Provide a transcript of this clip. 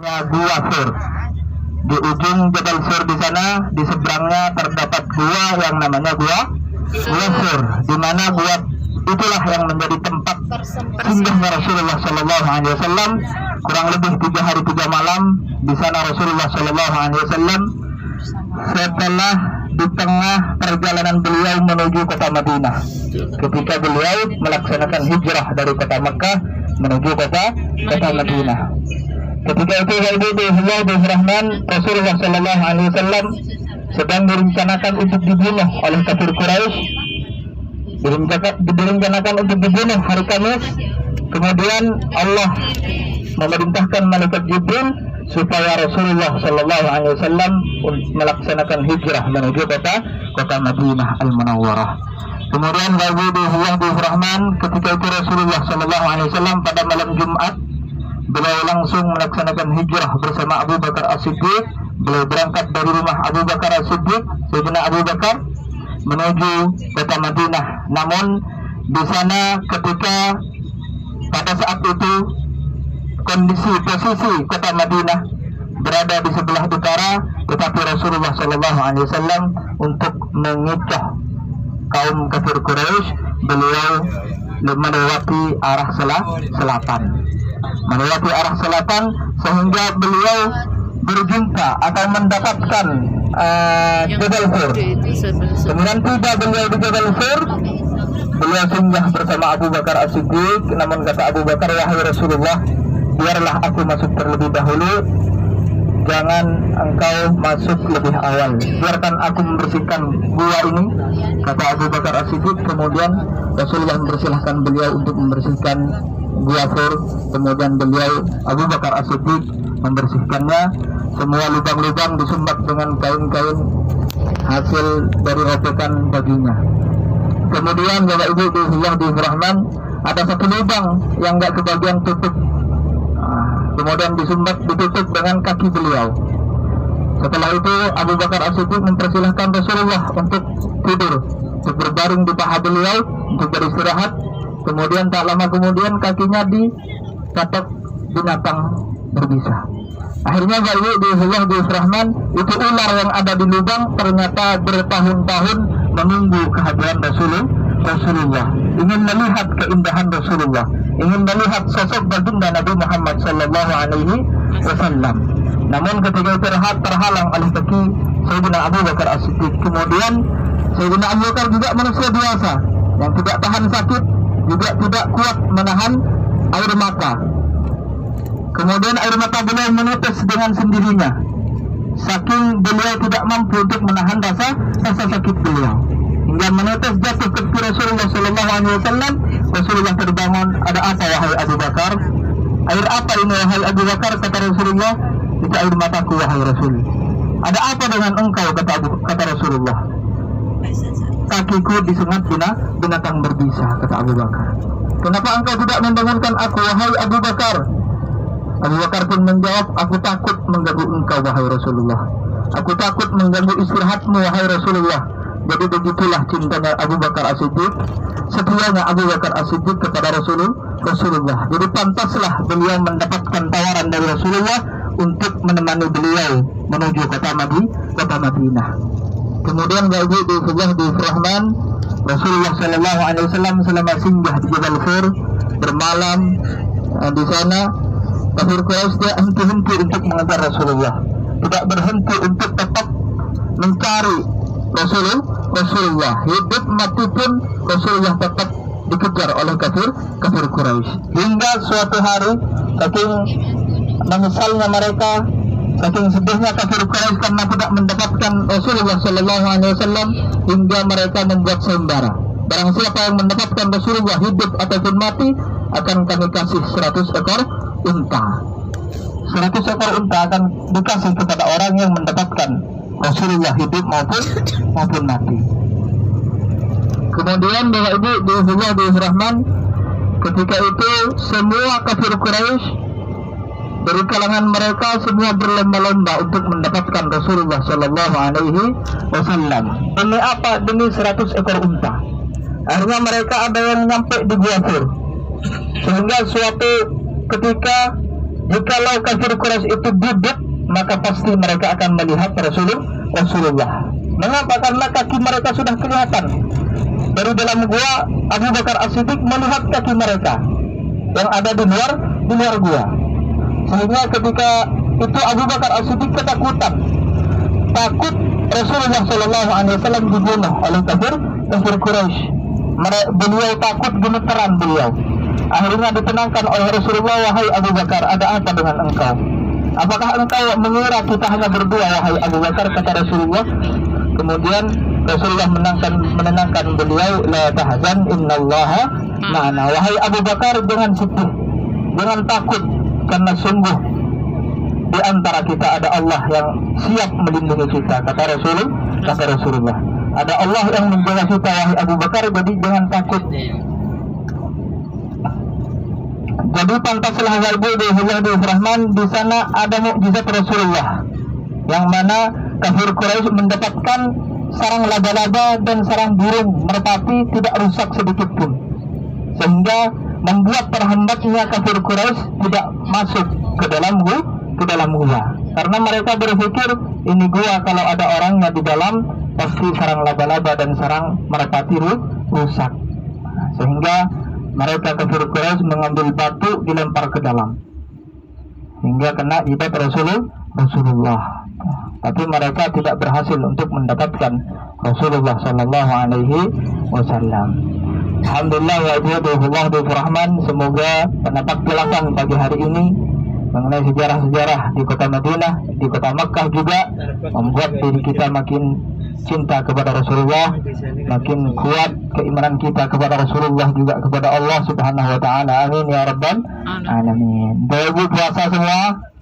Gua Sur. Di ujung Jabal Sur di sana, di seberangnya terdapat gua yang namanya Gua Sur, di mana gua itulah yang menjadi tempat singgahnya Rasulullah Shallallahu Alaihi Wasallam kurang lebih 3 hari 3 malam. Di sana Rasulullah Shallallahu Alaihi Wasallam setelah di tengah perjalanan beliau menuju kota Madinah, ketika beliau melaksanakan hijrah dari kota Mekah menuju kota Madinah. Ketika itu Rahman, Rasulullah Shallallahu Alaihi Wasallam sedang direncanakan untuk dibunuh oleh kafir Quraisy, direncanakan untuk dibunuh hari Kamis. Kemudian Allah memerintahkan malaikat Jibril supaya Rasulullah Shallallahu Alaihi Wasallam melaksanakan hijrah menuju kota Madinah Al-Munawwarah. Kemudian Rahman, ketika itu Rasulullah Shallallahu Alaihi Wasallam pada malam Jumat beliau langsung melaksanakan hijrah bersama Abu Bakar As-Siddiq. Beliau berangkat dari rumah Abu Bakar As-Siddiq, Sayyidina Abu Bakar, menuju kota Madinah. Namun di sana ketika pada saat itu posisi kota Madinah berada di sebelah utara, tetapi Rasulullah Shallallahu Alaihi Wasallam untuk mengecoh kaum kafir Quraisy, beliau melewati arah selatan, sehingga beliau berjumpa atau mendapatkan Jabal Sur. Kemudian tiba beliau di Jabal Sur, beliau singgah bersama Abu Bakar As-Siddiq. Namun kata Abu Bakar, wahai Rasulullah, biarlah aku masuk terlebih dahulu, jangan engkau masuk lebih awal, biarkan aku membersihkan gua ini, kata Abu Bakar As-Siddiq. Kemudian Rasulullah mempersilahkan beliau untuk membersihkan gua Sur. Kemudian beliau Abu Bakar As-Siddiq membersihkannya. Semua lubang-lubang disumbat dengan kain-kain hasil dari robekan bajunya. Kemudian Bapak Ibu di Rahman, ada satu lubang yang enggak kebagian tutup. Kemudian disumbat, ditutup dengan kaki beliau. Setelah itu Abu Bakar As-Siddiq mempersilahkan Rasulullah untuk tidur, untuk berbaring di paha beliau, untuk beristirahat. Kemudian tak lama kemudian kakinya dicatok binatang berbisa. Akhirnya di Rahman, itu ular yang ada di lubang ternyata bertahun-tahun menunggu kehadiran Rasulullah, ingin melihat keindahan Rasulullah, ingin melihat sosok baginda Nabi Muhammad Sallallahu Alaihi Wasallam. Namun ketika itu terhalang oleh kaki Sayyidina Abu Bakar As-Siddiq. Kemudian Sayyidina Abu Bakar juga manusia biasa yang tidak tahan sakit, juga tidak kuat menahan air mata. Kemudian air mata beliau menetes dengan sendirinya, saking beliau tidak mampu untuk menahan rasa sakit beliau, hingga menetes jatuh ke kaki Rasulullah Sallallahu Alaihi Wasallam. Rasulullah terbangun. Ada apa wahai Abu Bakar? Air apa ini wahai Abu Bakar? Kata Rasulullah, itu air mataku wahai Rasul. Ada apa dengan engkau? Kata Rasulullah, kakiku disengat binatang berbisa. Kata Abu Bakar, kenapa engkau tidak membangunkan aku wahai Abu Bakar? Abu Bakar pun menjawab, aku takut mengganggu engkau wahai Rasulullah, aku takut mengganggu istirahatmu wahai Rasulullah. Jadi begitulah cintanya Abu Bakar As-Siddiq, setianya Abu Bakar As-Siddiq kepada Rasulullah. Jadi pantaslah beliau mendapatkan tawaran dari Rasulullah untuk menemani beliau menuju kota Madinah. Kemudian di Rahman, Rasulullah Shallallahu Alaihi Wasallam selama singgah di Jabal Sur bermalam di sana, kafir Quraisy tidak henti-henti untuk mengejar Rasulullah, tidak berhenti untuk tetap mencari Rasulullah. Hidup mati pun Rasulullah tetap dikejar oleh kafir Quraisy. Hingga suatu hari, saking menyesalnya mereka, saking sedihnya kafir Quraisy karena tidak mendapatkan Rasulullah Sallallahu Alaihi Wasallam, hingga mereka membuat sayembara. Barang siapa yang mendapatkan Rasulullah hidup ataupun mati, akan kami kasih 100 ekor unta. 100 ekor unta akan dikasih kepada orang yang mendapatkan Rasulullah hidup maupun mati. Kemudian Bapak Ibu di Rahman, ketika itu semua kafir Quraisy dari kalangan mereka semua berlomba-lomba untuk mendapatkan Rasulullah Sallallahu Alaihi Wasallam. Demi apa? Demi 100 ekor unta. Akhirnya mereka ada yang nyampe di Gua Sur, sehingga suatu ketika Jikalau kafir Quraisy itu duduk, maka pasti mereka akan melihat Rasulullah. Mengapa? Karena kaki mereka sudah kelihatan. Dari dalam gua, Abu Bakar As-Siddiq melihat kaki mereka yang ada di luar gua. Sehingga ketika itu Abu Bakar As-Siddiq ketakutan, takut Rasulullah SAW dibunuh oleh kafir Quraisy. Beliau takut gemeteran beliau. Akhirnya ditenangkan oleh Rasulullah, wahai Abu Bakar, ada apa dengan engkau? Apakah engkau mengira kita hanya berdua, wahai Abu Bakar, kata Rasulullah. Kemudian Rasulullah menenangkan beliau, la tahzan innallaha ma'ana. Wahai Abu Bakar, jangan sedih, jangan takut, karena sungguh di antara kita ada Allah yang siap melindungi kita, kata Rasulullah. Ada Allah yang menjaga kita, wahai Abu Bakar, jadi jangan takut. Jadi pantaslah Rahman, di sana ada mukjizat Rasulullah, yang mana kafir Quraisy mendapatkan sarang laba-laba dan sarang burung merpati tidak rusak sedikit pun, sehingga membuat terhambatnya kafir Quraisy tidak masuk ke dalam gua, karena mereka berpikir ini gua kalau ada orangnya di dalam pasti sarang laba-laba dan sarang merpati rusak, sehingga mereka kafir Quraisy mengambil batu dilempar ke dalam hingga kena jidat Rasulullah. Tapi mereka tidak berhasil untuk mendapatkan Rasulullah Sallallahu Alaihi Wasallam. Alhamdulillah wa Rahman. Semoga penapak belakang pagi hari ini mengenai sejarah-sejarah di kota Madinah, di kota Makkah juga membuat diri kita makin cinta kepada Rasulullah, makin kuat keimanan kita kepada Rasulullah, juga kepada Allah Subhanahu wa taala. Amin ya rabbal alamin. Baik, puasa semua.